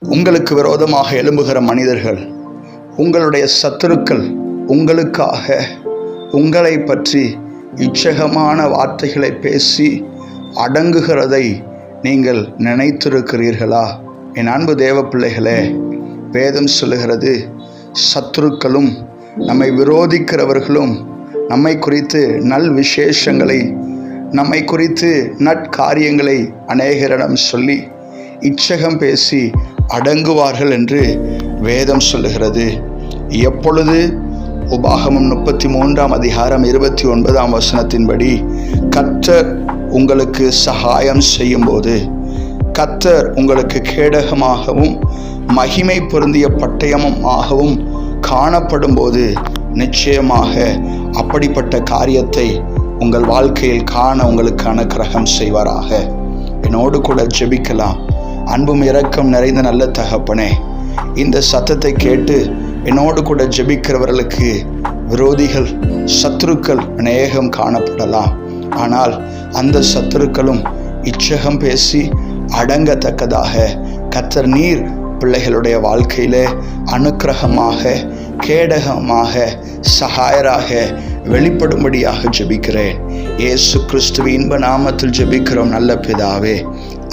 உங்களுக்கு விரோதமாக எழும்புகிற மனிதர்கள், உங்களுடைய சத்துருக்கள் உங்களுக்காக உங்களை பற்றி இச்சகமான வார்த்தைகளை பேசி அடங்குகிறதை நீங்கள் நினைத்திருக்கிறீர்களா? என் அன்பு தேவ பிள்ளைகளே, வேதம் சொல்லுகிறது, சத்துருக்களும் நம்மை விரோதிக்கிறவர்களும் நம்மை குறித்து நல் விசேஷங்களை, நம்மை குறித்து நற்காரியங்களை அநேகரிடம் சொல்லி இச்சகம் பேசி அடங்குவார்கள் என்று வேதம் சொல்லுகிறது. எப்பொழுது? உபாகமம் 33:29 கர்த்தர் உங்களுக்கு சகாயம் செய்யும்போது, கர்த்தர் உங்களுக்கு கேடகமாகவும் மகிமை பொருந்திய பட்டயமாகவும் காணப்படும் போது நிச்சயமாக அப்படிப்பட்ட காரியத்தை உங்கள் வாழ்க்கையில் காண உங்களுக்கு அனுக்கிரகம் செய்வாராக. என்னோடு கூட ஜெபிக்கலாம். அன்பும் இரக்கம் நிறைந்த நல்ல தகப்பனே, இந்த சத்தத்தை கேட்டு என்னோடு கூட ஜெபிக்கிறவர்களுக்கு விரோதிகள், சத்துருக்கள் அநேகம் காணப்படலாம். ஆனால் அந்த சத்துருக்களும் இச்சகம் பேசி அடங்கத்தக்கதாக கர்த்தர் நீர் பிள்ளைகளுடைய வாழ்க்கையிலே அனுக்கிரகமாக, கேடகமாக, சகாயராக வெளிப்படும்படியாக ஜெபிக்கிறேன். இயேசு கிறிஸ்துவின் இன்ப நாமத்தில் ஜெபிக்கிறோம் நல்ல பிதாவே.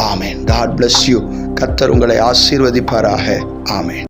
ஆமென். God bless you. கர்த்தர் உங்களை ஆசீர்வதிப்பாராக. ஆமென்.